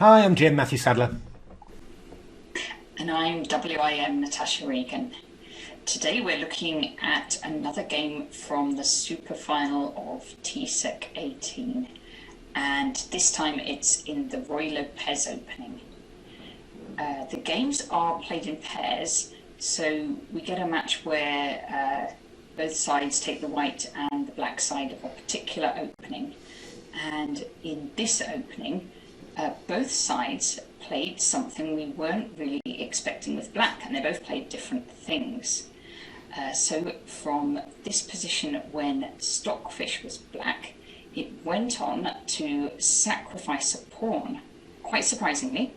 Hi, I'm Jim Matthew Sadler. And I'm WIM Natasha Regan. Today we're looking at another game from the Superfinal of TCEC 18. And this time it's in the Ruy Lopez opening. The games are played in pairs, so we get a match where both sides take the white and the black side of a particular opening. And in this opening, both sides played something we weren't really expecting with black, and they both played different things. So from this position when Stockfish was black, it went on to sacrifice a pawn, quite surprisingly,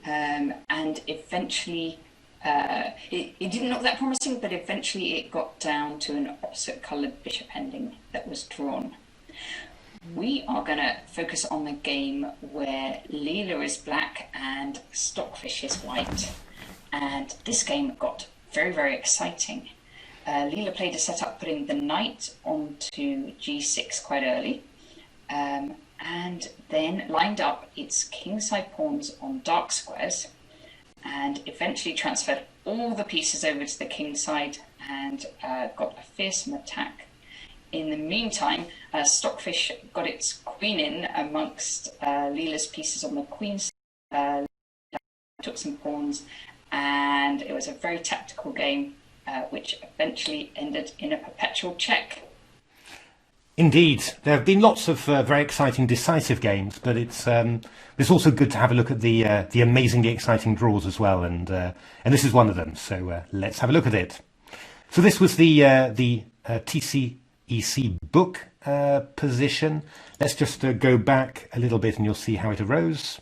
and eventually it didn't look that promising, but eventually it got down to an opposite coloured bishop ending that was drawn. We are going to focus on the game where Leela is black and Stockfish is white. And this game got very, very exciting. Leela played a setup putting the knight onto g6 quite early, and then lined up its kingside pawns on dark squares, and eventually transferred all the pieces over to the kingside and got a fearsome attack. In the meantime, Stockfish got its queen in amongst Leela's pieces on the queen side, took some pawns, and it was a very tactical game, which eventually ended in a perpetual check. Indeed, there have been lots of very exciting decisive games, but it's also good to have a look at the amazingly exciting draws as well, and this is one of them. So let's have a look at it. So this was the TCEC book position. Let's just go back a little bit and you'll see how it arose.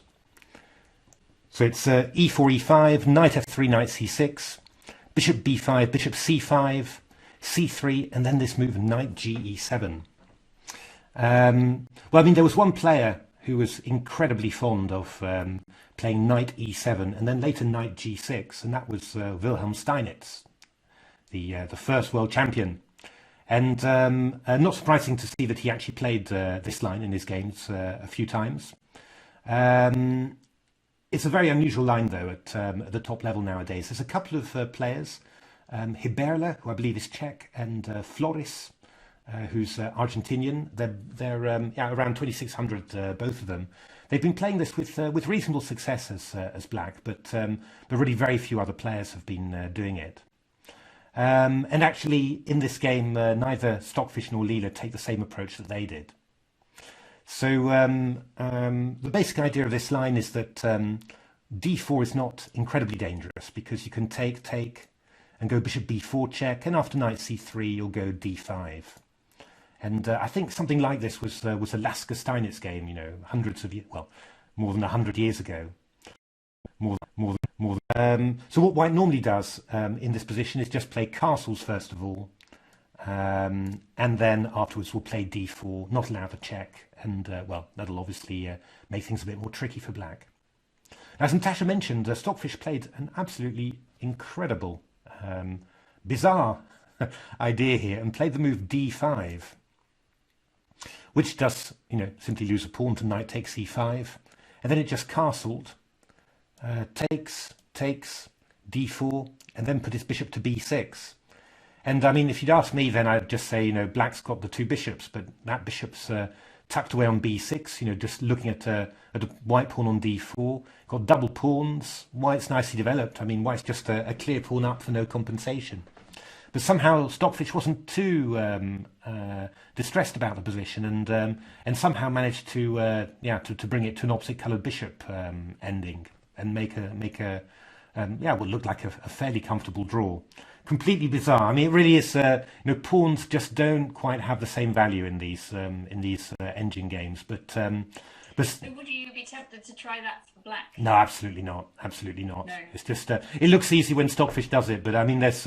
So it's e4, e5, knight f3, knight c6, bishop b5, bishop c5, c3, and then this move knight ge7. Well, I mean, there was one player who was incredibly fond of playing knight e7 and then later knight g6, and that was Wilhelm Steinitz, the first world champion. And not surprising to see that he actually played this line in his games a few times. It's a very unusual line, though, at the top level nowadays. There's a couple of players, Hiberla, who I believe is Czech, and Flores, who's Argentinian. They're around 2600, both of them. They've been playing this with reasonable success as black, but really very few other players have been doing it. And actually, in this game, neither Stockfish nor Leela take the same approach that they did. So the basic idea of this line is that d4 is not incredibly dangerous because you can take, and go bishop b4 check, and after knight c3, you'll go d5. And I think something like this was a Lasker Steinitz game, you know, more than 100 years ago. So what white normally does in this position is just play castles first of all, and then afterwards we'll play d4, not allow the check, and well, that'll obviously make things a bit more tricky for black. As Natasha mentioned, Stockfish played an absolutely incredible, bizarre idea here and played the move d5, which does, you know, simply lose a pawn to knight takes e5, and then it just castled. Takes, d4, and then put his bishop to b6. And I mean, if you'd ask me, then I'd just say, you know, black's got the two bishops, but that bishop's tucked away on b6, you know, just looking at a white pawn on d4. Got double pawns, white's nicely developed. I mean, white's just a clear pawn up for no compensation. But somehow Stockfish wasn't too distressed about the position, and somehow managed to bring it to an opposite coloured bishop ending, and make what looked like a fairly comfortable draw. Completely bizarre. I mean, it really is. Pawns just don't quite have the same value in these engine games. But so would you be tempted to try that for black? No, absolutely not. Absolutely not. No. It's just it looks easy when Stockfish does it, but I mean, there's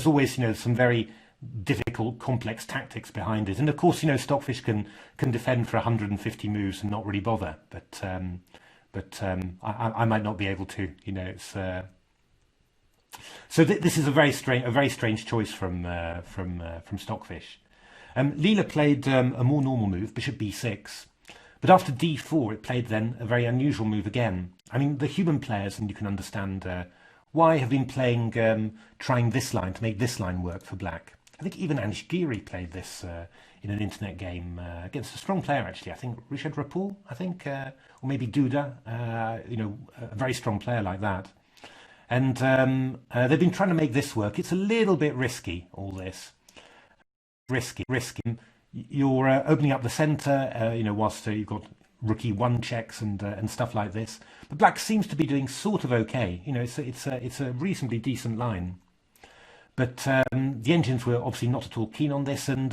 always, you know, some very difficult, complex tactics behind it. And of course, you know, Stockfish can defend for 150 moves and not really bother. But I might not be able to. You know, it's so this is a very strange choice from Stockfish. Leela played a more normal move, bishop b6, But after d4, it played then a very unusual move again. I mean, the human players, and you can understand why, have been playing, trying this line to make this line work for black. I think even Anish Giri played this in an internet game against a strong player, actually. I think Richard Rapul, or maybe Duda, a very strong player like that. And they've been trying to make this work. It's a little bit risky, all this. Risky. You're opening up the centre, whilst you've got rook e1 checks and stuff like this. But black seems to be doing sort of okay. It's a reasonably decent line. But the engines were obviously not at all keen on this, and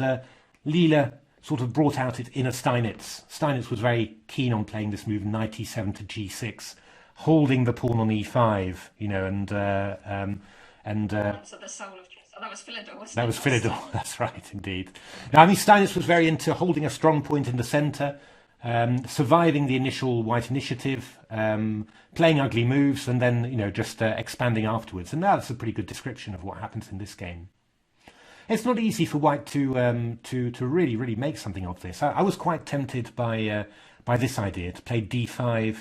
Leela sort of brought out its inner Steinitz. Steinitz was very keen on playing this move knight e7 to g6, holding the pawn on e5, So the soul of that was Philidor, wasn't it? That was Philidor, that's right, indeed. Now, I mean, Steinitz was very into holding a strong point in the centre, surviving the initial white initiative, playing ugly moves, and then, just expanding afterwards. And that's a pretty good description of what happens in this game. It's not easy for white to really, really make something of this. I was quite tempted by this idea, to play d5,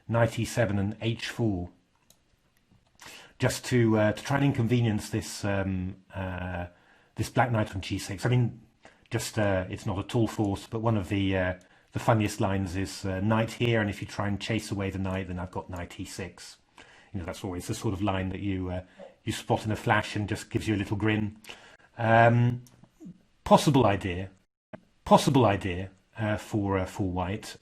knight e7 and h4, just to try and inconvenience this this black knight on g6. I mean, just it's not at all forced, but one of the funniest lines is knight here, and if you try and chase away the knight, then I've got knight e6. That's always the sort of line that you spot in a flash and just gives you a little grin. Possible idea for white.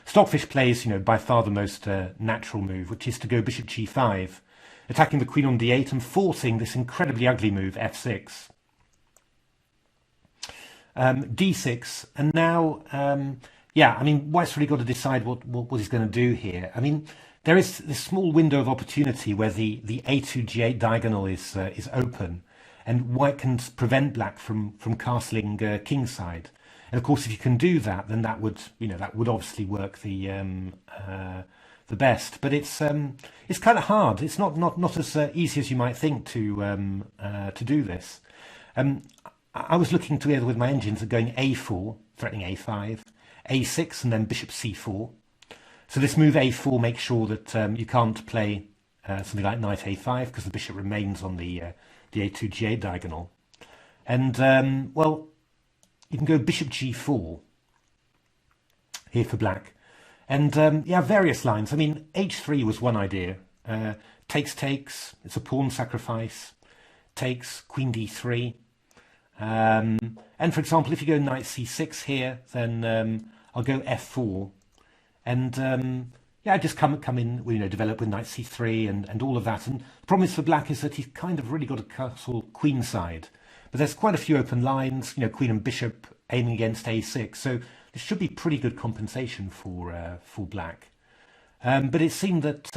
Stockfish plays, by far the most natural move, which is to go bishop g5, attacking the queen on d8 and forcing this incredibly ugly move f6. d6, and now, I mean, white's really got to decide what he's going to do here. I mean, there is this small window of opportunity where the a2 g8 diagonal is open, and white can prevent black from castling kingside. And of course, if you can do that, then that would obviously work the best. But it's kind of hard. It's not as easy as you might think to do this. I was looking together with my engines at going a4, threatening a5, a6, and then bishop c4. So this move a4 makes sure that you can't play something like knight a5 because the bishop remains on the a2 g8 diagonal. And you can go bishop g4 here for black. And various lines. I mean, h3 was one idea. Takes, it's a pawn sacrifice. Takes, queen d3. And for example, if you go knight c6 here, then I'll go f4. And just come in, develop with knight c3 and all of that. And the problem is for black is that he's kind of really got to castle queenside. But there's quite a few open lines, queen and bishop aiming against a6. So this should be pretty good compensation for black. But it seemed that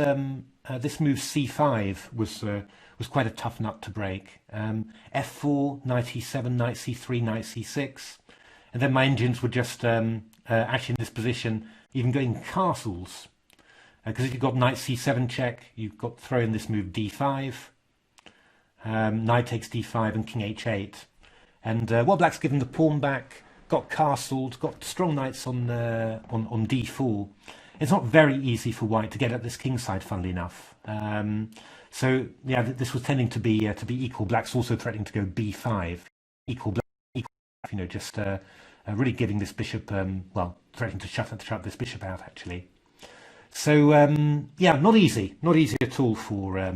this move c5 was quite a tough nut to break. f4, knight e7, knight c3, knight c6. And then my engines were just actually in this position, even going castles. Because if you've got knight c7 check, you've got to throw in this move d5. Knight takes d5 and king h8. And black's given the pawn back, got castled, got strong knights on d4. It's not very easy for white to get at this kingside, funnily enough. This was tending to be equal. Black's also threatening to go b5, equal black, really giving this bishop, threatening to shut this bishop out, actually. So not easy at all for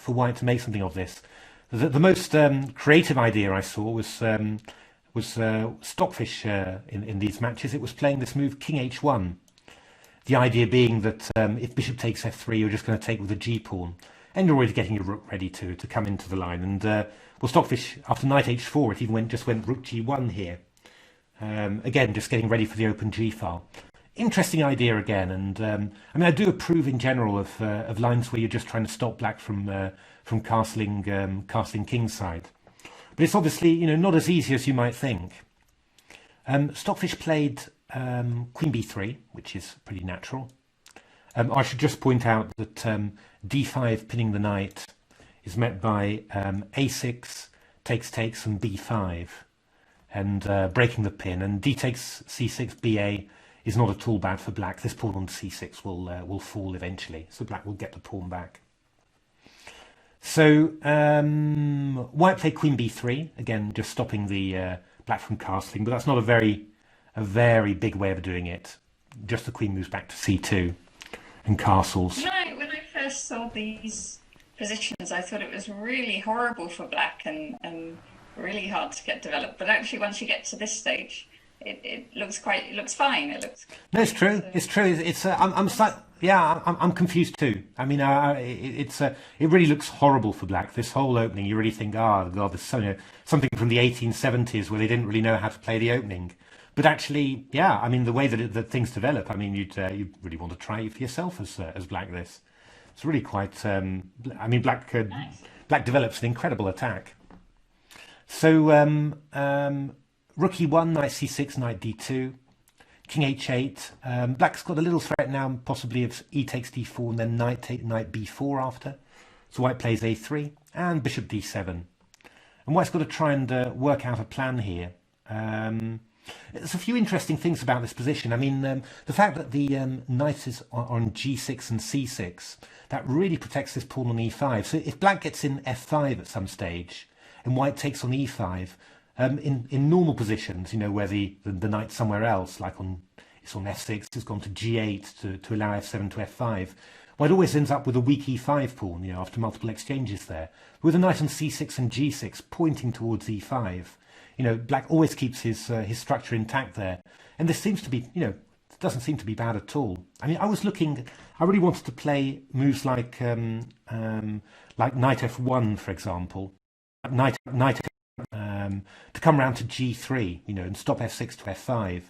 white to make something of this. The most creative idea I saw was Stockfish in these matches. It was playing this move king h1. The idea being that if bishop takes f3, you're just going to take with the g pawn, and you're already getting your rook ready to come into the line. And Stockfish, after knight h4, it even went rook g1 here. Again, just getting ready for the open g file. Interesting idea again, and I do approve in general of lines where you're just trying to stop black from castling kingside. But it's obviously not as easy as you might think. Stockfish played queen b3, which is pretty natural. I should just point out that d5 pinning the knight is met by a6, takes, and b5, and breaking the pin. And d takes c6, ba is not at all bad for black. This pawn on c6 will fall eventually, so black will get the pawn back. So white played queen b3, again just stopping the black from castling, but that's not a very big way of doing it. Just the queen moves back to c2 and castles. When I first saw these positions, I thought it was really horrible for black and really hard to get developed. But actually, once you get to this stage, it looks fine. No, it's true. It's true. I'm confused too. I mean, it really looks horrible for black. This whole opening, you really think, oh God, there's something from the 1870s where they didn't really know how to play the opening. But actually, yeah, I mean, the way that things develop, I mean, you'd really want to try it for yourself as black. This it's really quite. I mean, black develops an incredible attack. So rook e1, knight c6, knight d2, king h8. Black's got a little threat now, possibly of e takes d4 and then knight b4 after. So white plays a3 and bishop d7. And white's got to try and work out a plan here. There's a few interesting things about this position. I mean, the fact that the knight is on g6 and c6, that really protects this pawn on e5. So if black gets in f5 at some stage and white takes on e5, in normal positions, you know, where the knight's somewhere else, like it's on f6, it's gone to g8 to allow f7 to f5, white always ends up with a weak e5 pawn, you know, after multiple exchanges there. With a knight on c6 and g6 pointing towards e5, you know, black always keeps his structure intact there. And this seems to be, you know, doesn't seem to be bad at all. I mean, I really wanted to play moves like knight f1, for example, knight to come round to g3, you know, and stop f6 to f5.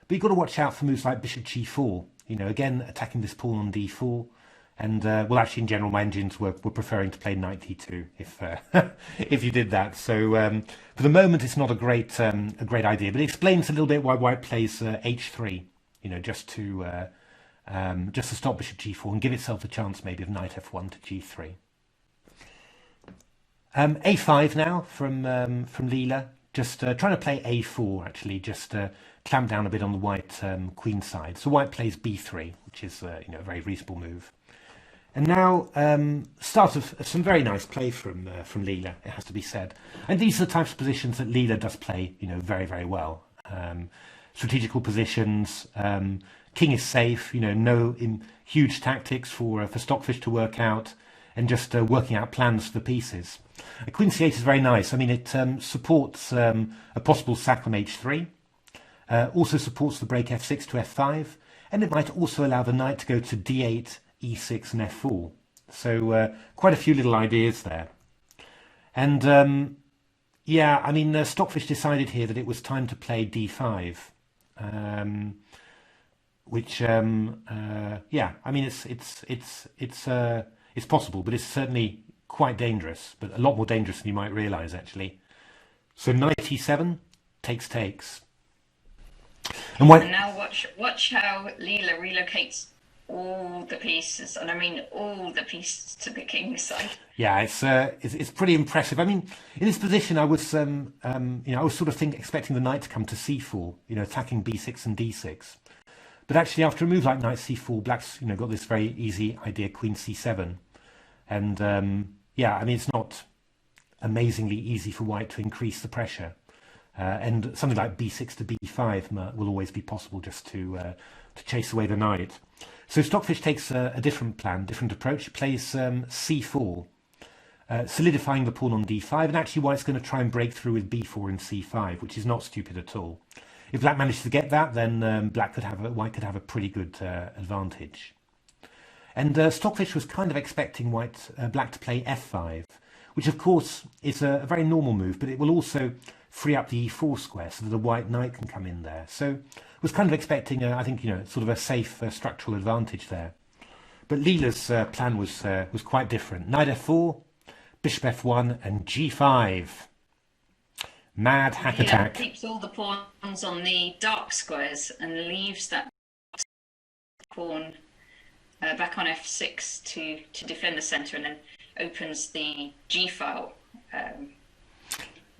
But you've got to watch out for moves like bishop g4, you know, again attacking this pawn on d4. And well, actually, in general, my engines were preferring to play knight d2 if if you did that. So for the moment, it's not a great idea, but it explains a little bit why white plays h3. You know, just to stop bishop g4 and give itself a chance maybe of knight f1 to g3. A5 now from Leela. Just trying to play a4 actually, just clamp down a bit on the white queen side. So white plays b3, which is you know, a very reasonable move. And now, start of some very nice play from Leela, it has to be said. And these are the types of positions that Leela does play, you know, very, very well. Strategical positions, king is safe, you know, no huge tactics for Stockfish to work out, and just working out plans for the pieces. Queen c8 is very nice. I mean, it supports a possible sack on h3, also supports the break f6 to f5, and it might also allow the knight to go to d8, e6 and f4. So quite a few little ideas there. And yeah, I mean, Stockfish decided here that it was time to play d5, which yeah, I mean, it's possible, but it's certainly quite dangerous, but a lot more dangerous than you might realize actually. So knight e7 takes. And now watch how Leela relocates all the pieces, and I mean all the pieces, to the king side. Yeah, it's pretty impressive. I mean, in this position, I was you know, I was sort of expecting the knight to come to c4, you know, attacking b6 and d6. But actually, after a move like knight c4, black's, you know, got this very easy idea, queen c7, and yeah, I mean, it's not amazingly easy for white to increase the pressure, and something like b6 to b5 will always be possible, just to chase away the knight. So Stockfish takes a different plan, different approach. He plays c4, solidifying the pawn on d5, and actually white's going to try and break through with b4 and c5, which is not stupid at all. If black manages to get that, then white could have a pretty good advantage. And Stockfish was kind of expecting black to play f5, which of course is a very normal move, but it will also free up the e4 square so that the white knight can come in there. So was kind of expecting, I think, you know, sort of a safe structural advantage there. But Leela's plan was quite different. Knight f4, bishop f1, and g5. Mad hack attack. Keeps all the pawns on the dark squares and leaves that pawn back on f6 to defend the center, and then opens the g file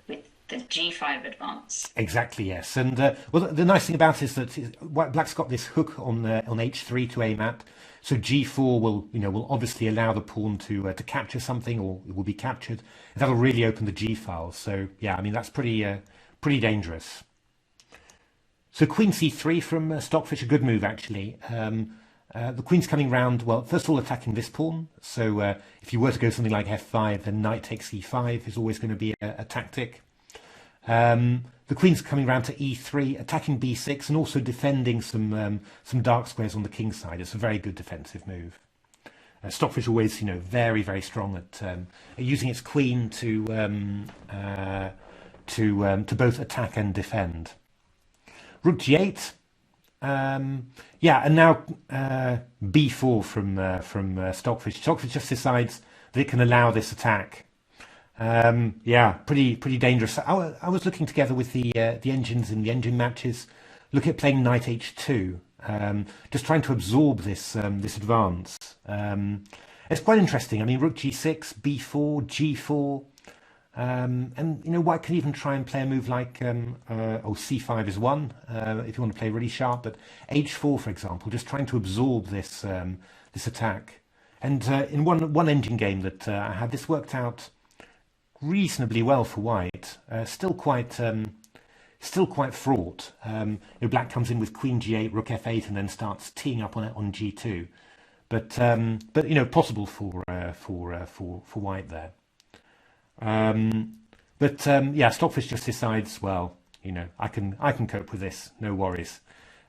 with the g5 advance. Exactly, yes. And well, the nice thing about it is that Black's got this hook on h3 to aim at. So g4 will obviously allow the pawn to capture something, or it will be captured. And that'll really open the g file. So yeah, I mean that's pretty dangerous. So queen c3 from Stockfish, a good move actually. The queen's coming round, well, first of all attacking this pawn. So if you were to go something like f5, then knight takes e5 is always going to be a tactic. The queen's coming round to e3, attacking b6, and also defending some dark squares on the king side. It's a very good defensive move. Stockfish always, very, very strong at using its queen to both attack and defend. Rook g8. Yeah, and now b4 from Stockfish. Stockfish just decides that it can allow this attack. Yeah, pretty dangerous. I was looking together with the engines in the engine matches, looking at playing knight h2, just trying to absorb this advance. It's quite interesting. I mean, rook g6, b4, g4. And White can even try and play a move like c5 is one if you want to play really sharp, but h4 for example, just trying to absorb this attack. And in one engine game that I had, this worked out reasonably well for White. Still quite fraught. Black comes in with queen g8, rook f8, and then starts teeing up on g2. But possible for White there. Yeah, Stockfish just decides, well, I can cope with this, no worries,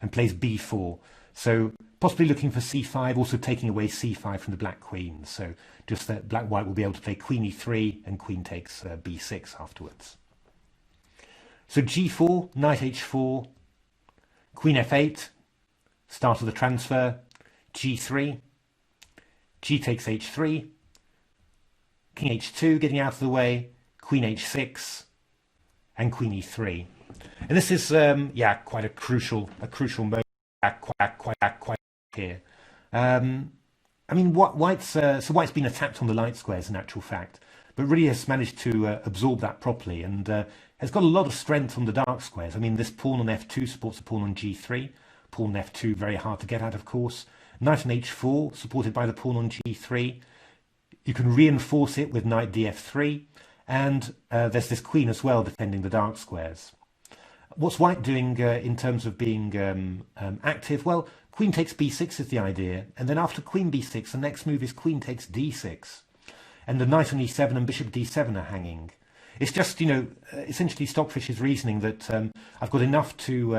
and plays b4. So possibly looking for c5, also taking away c5 from the black queen. So just that white will be able to play queen e3 and queen takes b6 afterwards. So g4, knight h4, queen f8, start of the transfer, g3, g takes h3, king h2 getting out of the way, queen h6, and queen e3. And this is quite a crucial moment quite here. I mean, White's been attacked on the light squares in actual fact, but really has managed to absorb that properly, and has got a lot of strength on the dark squares. I mean, this pawn on f2 supports a pawn on g3. Pawn on f2 very hard to get at, of course. Knight on h4 supported by the pawn on g3. You can reinforce it with knight df3, and there's this queen as well defending the dark squares. What's White doing in terms of being active? Well, queen takes b6 is the idea, and then after queen b6, the next move is queen takes d6, and the knight on e7 and bishop d7 are hanging. It's just, essentially Stockfish's reasoning that I've got enough to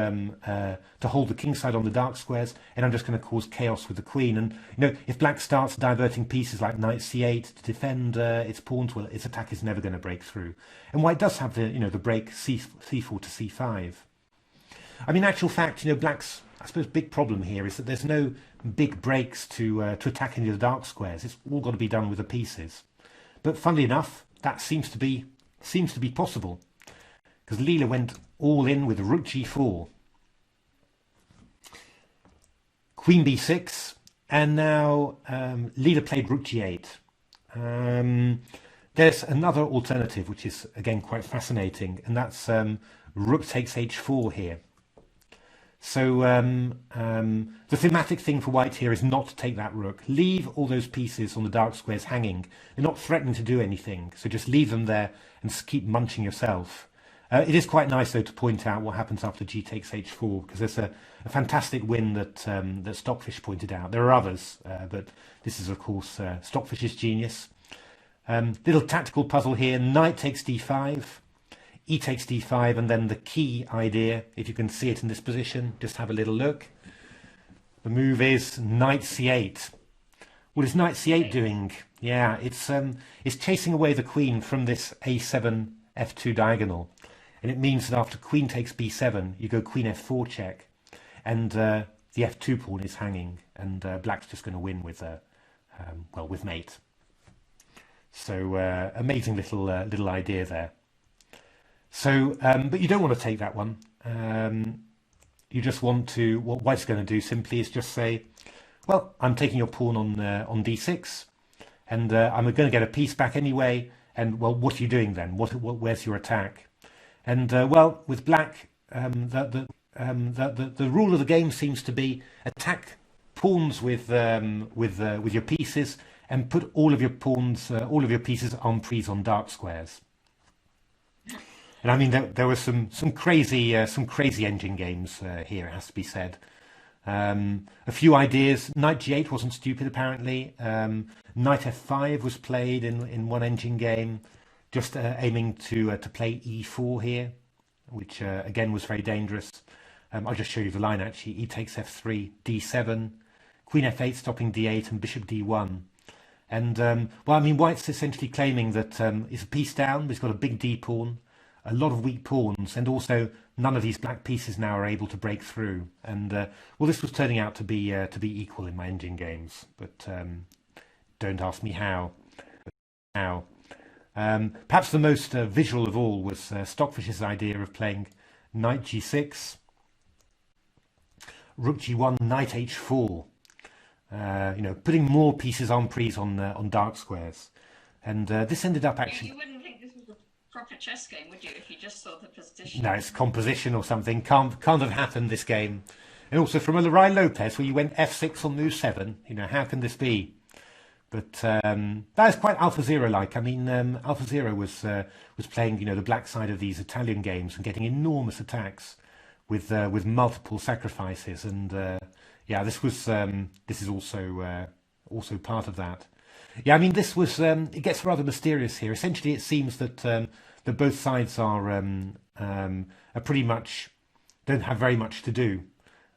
hold the king side on the dark squares, and I'm just going to cause chaos with the queen. And if Black starts diverting pieces like knight c8 to defend its pawns, well, its attack is never going to break through. And White does have the break c4 to c5. I mean, in actual fact, Black's, I suppose, big problem here is that there's no big breaks to attack any of the dark squares. It's all got to be done with the pieces. But funnily enough, that seems to be possible, because Leela went all in with rook g4, queen b6, and now Leela played rook g8. There's another alternative which is again quite fascinating, and that's rook takes h4 here. So the thematic thing for White here is not to take that rook. Leave all those pieces on the dark squares hanging. They're not threatening to do anything, so just leave them there and keep munching yourself. It is quite nice, though, to point out what happens after g takes h4, because there's a fantastic win that Stockfish pointed out. There are others, but this is, of course, Stockfish's genius. Little tactical puzzle here. Knight takes d5. E takes d5, and then the key idea, if you can see it in this position, just have a little look. The move is knight c8. What is knight c8 doing? Yeah, it's chasing away the queen from this a7 f2 diagonal, and it means that after queen takes b7, you go queen f4 check, and the f2 pawn is hanging, and Black's just going to win with with mate. So amazing little idea there. So, but you don't want to take that one. You just want to, what White's going to do simply is just say, well, I'm taking your pawn on d6, and I'm going to get a piece back anyway, and well, what are you doing then? Where's your attack? And well, with black, the rule of the game seems to be attack pawns with your pieces and put all of your pawns, all of your pieces en prise on dark squares. And I mean, there were some crazy engine games here, it has to be said. A few ideas. Knight g8 wasn't stupid, apparently. Knight f5 was played in one engine game, just aiming to play e4 here, which again was very dangerous. I'll just show you the line actually. E takes f3, d7, queen f8 stopping d8, and bishop d1. And well, I mean, white's essentially claiming that it's a piece down, but he's got a big d pawn, a lot of weak pawns, and also none of these black pieces now are able to break through. And well, this was turning out to be equal in my engine games, but don't ask me how. Perhaps the most visual of all was Stockfish's idea of playing knight g6, rook g1, knight h4. You know, putting more pieces en prise on dark squares, and this ended up actually. You wouldn't think this was a proper chess game, would you, if you just saw the position? No, it's composition or something. Can't have happened, this game. And also from a Ruy Lopez, where you went f6 on move 7. You know, how can this be? But that is quite AlphaZero-like. I mean, AlphaZero was playing, you know, the black side of these Italian games and getting enormous attacks with multiple sacrifices. And yeah, this is also part of that. Yeah, I mean, this was it gets rather mysterious here. Essentially, it seems that that both sides are pretty much don't have very much to do,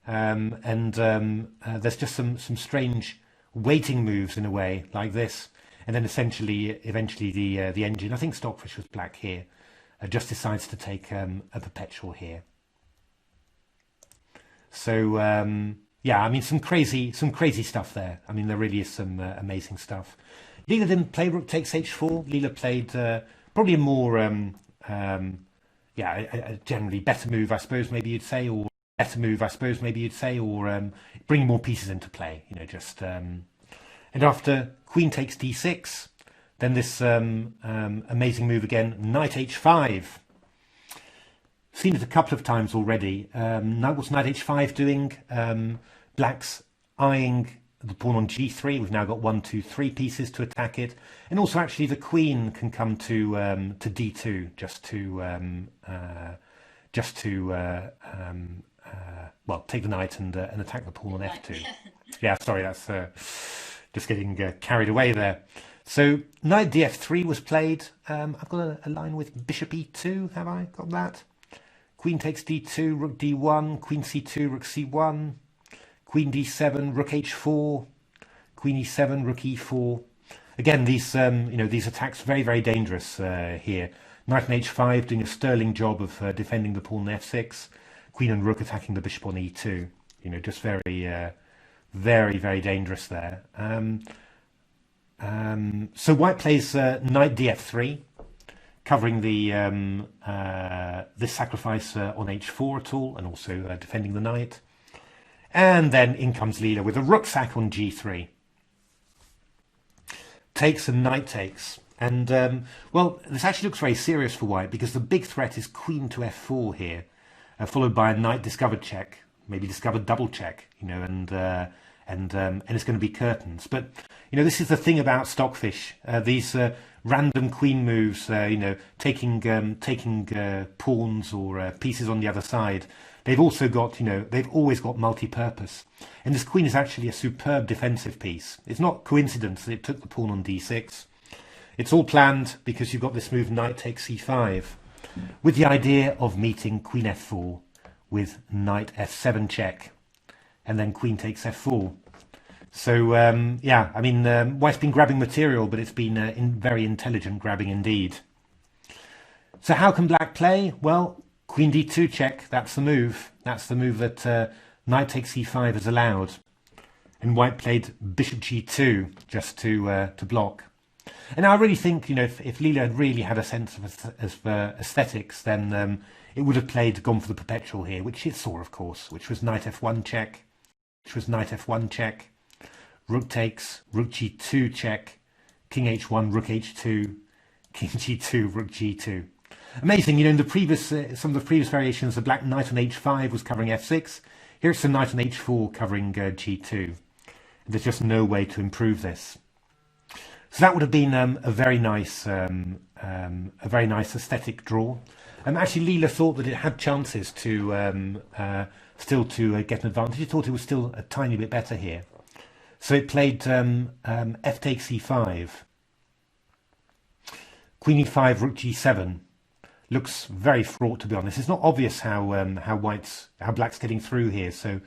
and there's just some strange waiting moves in a way like this, and then eventually the engine. I think Stockfish was black here, just decides to take a perpetual here. So yeah, I mean, some crazy stuff there. I mean, there really is some amazing stuff. Leela didn't play rook takes h4. Leela played probably a more yeah, a generally better move, I suppose maybe you'd say, or bring more pieces into play. You know, just and after queen takes d6, then this amazing move again, knight h5. Seen it a couple of times already. What's knight h5 doing? Black's eyeing the pawn on g3. We've now got 1, 2, 3 pieces to attack it, and also actually the queen can come to d2 just to well, take the knight and attack the pawn on f2. Yeah, sorry, that's just getting carried away there. So knight df3 was played. I've got a line with bishop e2. Have I got that? Queen takes d2, rook d1, queen c2, rook c1, queen d7, rook h4, queen e7, rook e4. Again, these you know, these attacks very, very dangerous here. Knight on h5 doing a sterling job of defending the pawn on f6. Queen and rook attacking the bishop on e2. You know, just very, very dangerous there. So white plays knight df3, covering the this sacrifice on h4 at all, and also defending the knight. And then in comes Leela with a rook sack on g3. Takes and knight takes. And well, this actually looks very serious for white, because the big threat is queen to f4 here, followed by a knight discovered check, maybe discovered double check, you know, and it's going to be curtains. But you know, this is the thing about Stockfish. These random queen moves, you know, taking pawns or pieces on the other side. They've also got, you know, they've always got multi-purpose. And this queen is actually a superb defensive piece. It's not coincidence that it took the pawn on d6. It's all planned, because you've got this move knight takes c5, with the idea of meeting queen f4 with knight f7 check, and then queen takes f4. So yeah, I mean, white's been grabbing material, but it's been very intelligent grabbing indeed. So how can black play? Well, queen d2 check, that's the move. That's the move that knight takes c5 is allowed. And white played bishop g2 just to block. And I really think, you know, if Leela had really had a sense of aesthetics, then it would have gone for the perpetual here, which it saw, of course, which was knight f1 check, rook takes, rook g2 check, king h1, rook h2, king g2, rook g2. Amazing, in the previous some of the previous variations, the black knight on h5 was covering f6. Here it's the knight on h4 covering g2. There's just no way to improve this. So that would have been a very nice aesthetic draw. Actually, Leela thought that it had chances to still to get an advantage. He thought it was still a tiny bit better here. So it played f takes e5, queen e5, rook g7. Looks very fraught, to be honest. It's not obvious how black's getting through here. So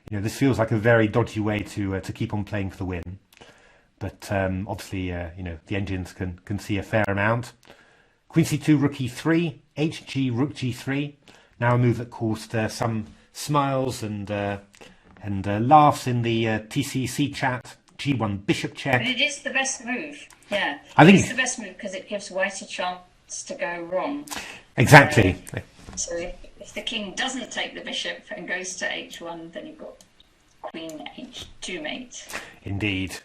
this feels like a very dodgy way to keep on playing for the win. But obviously, the engines can see a fair amount. Queen c2, rook e3, hg, rook g3. Now a move that caused some smiles and laughs in the TCEC chat. G1 bishop check. But it is the best move. Yeah, I think it's the best move because it gives white a chance to go wrong. Exactly. So if the king doesn't take the bishop and goes to h1, then you've got queen h2 mate. Indeed.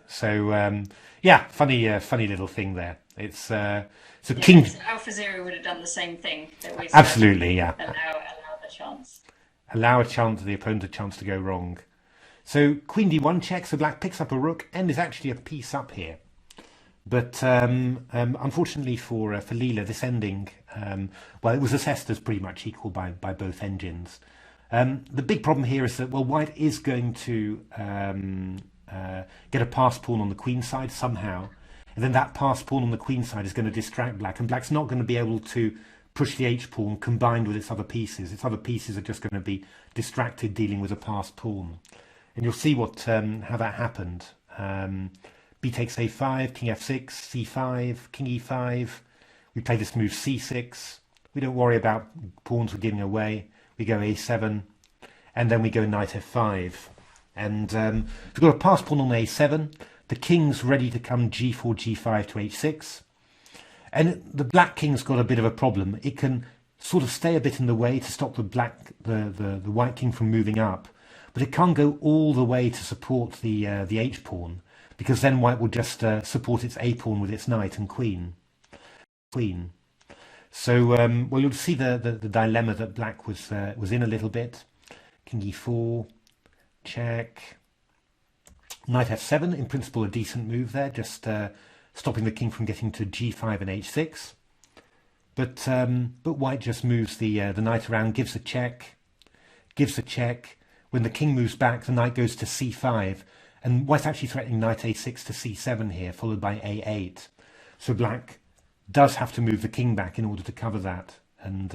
So yeah, funny little thing there. It's so Yeah, king. AlphaZero would have done the same thing. They always Absolutely, yeah. Allow the chance. Allow the opponent a chance to go wrong. So queen d1 checks, so black picks up a rook and is actually a piece up here. But unfortunately for Leela, this ending, well, it was assessed as pretty much equal by both engines. The big problem here is that, well, white is going to get a passed pawn on the queen side somehow. And then that passed pawn on the queen side is going to distract black. And black's not going to be able to push the h-pawn combined with its other pieces. Its other pieces are just going to be distracted dealing with a passed pawn. And you'll see how that happened. B takes a5, king f6, c5, king e5. We play this move c6. We don't worry about pawns we're giving away. We go a7, and then we go knight f5. And we've got a passed pawn on a7. The king's ready to come g4, g5 to h6. And the black king's got a bit of a problem. It can sort of stay a bit in the way to stop the white king from moving up. But it can't go all the way to support the h-pawn, because then white will just support its a-pawn with its knight and queen. So, well, you'll see the dilemma that black was in a little bit. King e4, check. Knight f7, in principle a decent move there, just stopping the king from getting to g5 and h6. But white just moves the knight around, gives a check. When the king moves back, the knight goes to c5. And white's actually threatening knight a6 to c7 here, followed by a8. So black does have to move the king back in order to cover that. And,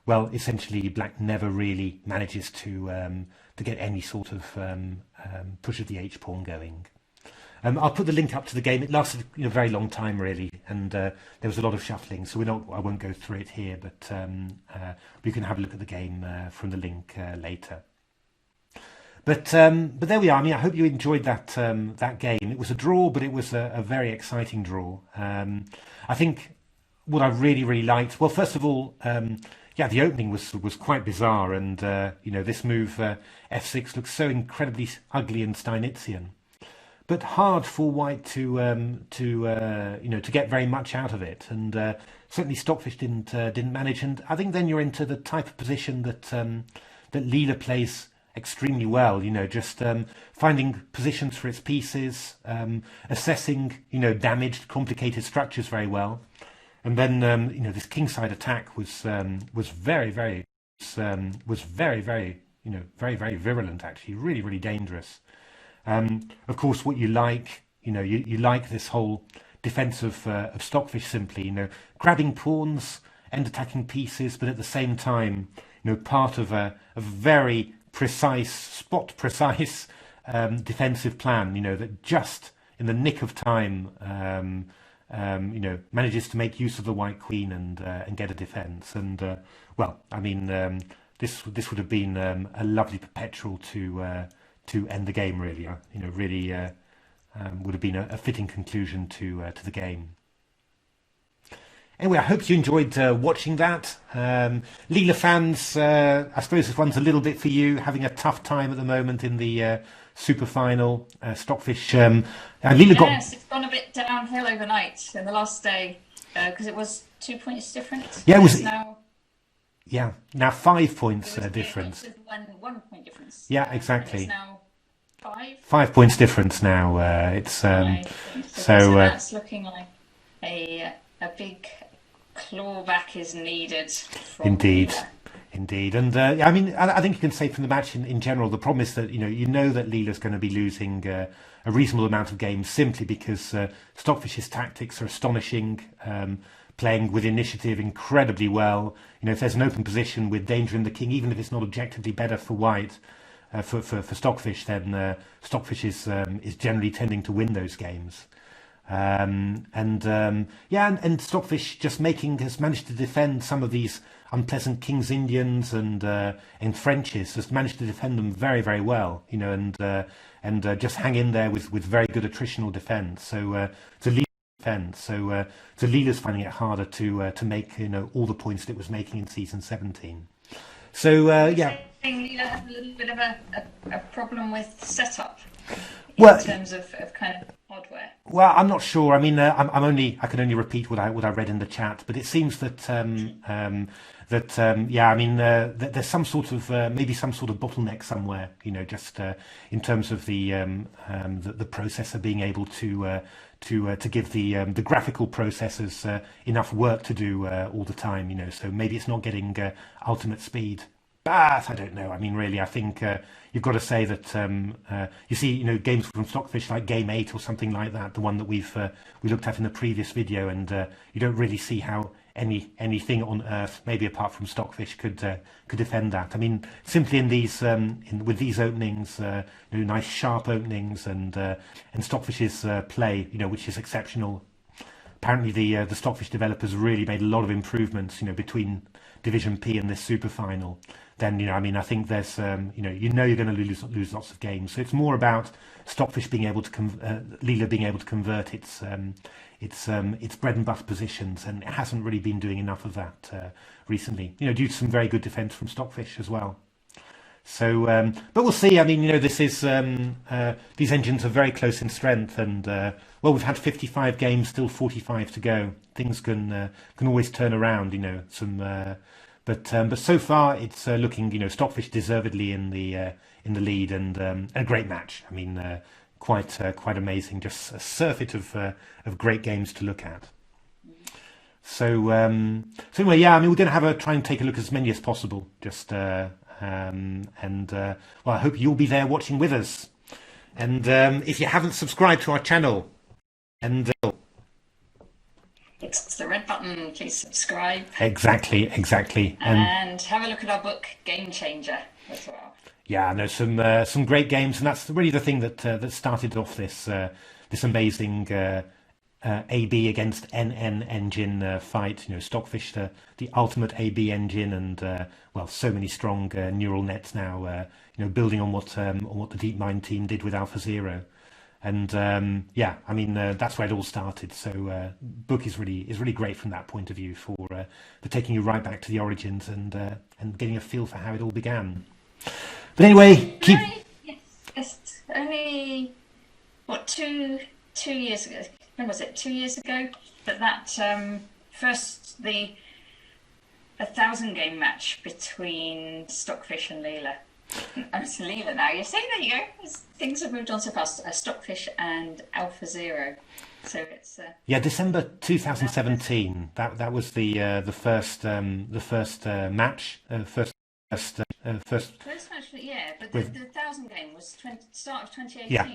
well, essentially black never really manages to get any sort of push of the h-pawn going. I'll put the link up to the game. It lasted a very long time, really, and there was a lot of shuffling, so I won't go through it here, but we can have a look at the game from the link later. But there we are. I mean, I hope you enjoyed that game. It was a draw, but it was a very exciting draw. I think what I really liked, well, first of all, yeah, the opening was quite bizarre, and this move f6 looks so incredibly ugly and Steinitzian, but hard for white to get very much out of it, and certainly Stockfish didn't manage. And I think then you're into the type of position that Leela plays extremely well, just finding positions for its pieces, assessing, damaged, complicated structures very well. And then, this kingside attack was very virulent, actually, really dangerous. Of course, what you like, you like this whole defense of Stockfish simply, grabbing pawns and attacking pieces, but at the same time, part of a very spot precise defensive plan, that just in the nick of time, manages to make use of the white queen and get a defense. And well, I mean, this would have been a lovely perpetual to end the game. Really, really would have been a fitting conclusion to the game. Anyway, I hope you enjoyed watching that. Leela fans, I suppose this one's a little bit for you, having a tough time at the moment in the Superfinal. Stockfish, Leela got... Yes, it's gone a bit downhill overnight in the last day, because it was 2 points difference? Yeah, it was now. Yeah, now 5 points It was, difference. It was 1 point difference. Yeah, exactly. It's now 5. 5 points difference now. It's So that's looking like a big clawback is needed. Indeed. Leela. Indeed, and I mean, I think you can say from the match in general, the problem is that you know that Leela's going to be losing a reasonable amount of games simply because Stockfish's tactics are astonishing, playing with initiative incredibly well. If there's an open position with danger in the king, even if it's not objectively better for white, for Stockfish, then Stockfish is generally tending to win those games. And Stockfish just has managed to defend some of these unpleasant King's Indians and Frenches, has managed to defend them very, very well, and just hang in there with very good attritional defence. So Leela's finding it harder to make all the points that it was making in season 17. So Leela had a little bit of a problem with setup in terms of kind of hardware. Well, I'm not sure. I mean, I can only repeat what I read in the chat, but it seems that there's some sort of maybe some sort of bottleneck somewhere. Just in terms of the processor being able to give the graphical processors enough work to do all the time. So maybe it's not getting ultimate speed. But I don't know. I mean, really, I think you've got to say that you see, games from Stockfish like Game 8 or something like that, the one that we looked at in the previous video, and you don't really see how anything on Earth, maybe apart from Stockfish, could defend that. I mean, simply in these with these openings, nice sharp openings, and Stockfish's play, which is exceptional. Apparently, the Stockfish developers really made a lot of improvements, between Division P and this Superfinal. Then I think there's you're going to lose lots of games. So it's more about Stockfish being able to Leela being able to convert its bread and butter positions, and it hasn't really been doing enough of that recently. Due to some very good defence from Stockfish as well. So, but we'll see. I mean, this is these engines are very close in strength, and we've had 55 games, still 45 to go. Things can always turn around. But so far it's looking, Stockfish deservedly in the lead, and a great match. I mean, quite amazing. Just a surfeit of great games to look at. So anyway, yeah. I mean, we're going to try and take a look at as many as possible. Just I hope you'll be there watching with us. And if you haven't subscribed to our channel, and it's the red button, please subscribe. Exactly. And have a look at our book, Game Changer, as well. Yeah, no, some great games, and that's really the thing that started off this amazing AB against NN engine fight. Stockfish, the ultimate AB engine, and so many strong neural nets now. Building on what the DeepMind team did with AlphaZero. And I mean, that's where it all started. So book is really great from that point of view for taking you right back to the origins and getting a feel for how it all began. But anyway, yes, only what 2 years ago. When was it? 2 years ago that first the 1,000 game match between Stockfish and Leela. It's Leela now. You see, there you go. Things have moved on so fast. Stockfish and AlphaZero. So it's December 2017. That was the first match. First match, yeah. But the 1,000 game was start of 2018. Yeah,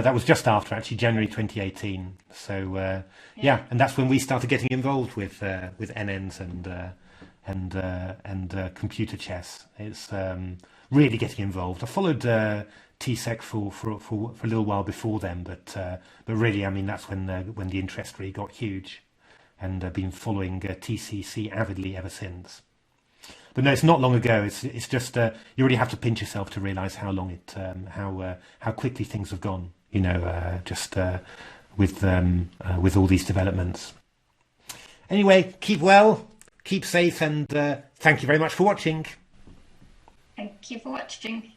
that was just after, actually, January 2018. So and that's when we started getting involved with NNs and computer chess. It's really getting involved. I followed TCEC for a little while before then, but really, I mean, that's when the interest really got huge, and been following TCEC avidly ever since. But no, it's not long ago. It's just you really have to pinch yourself to realise how long how quickly things have gone. With all these developments. Anyway, keep well, keep safe, and thank you very much for watching. Thank you for watching.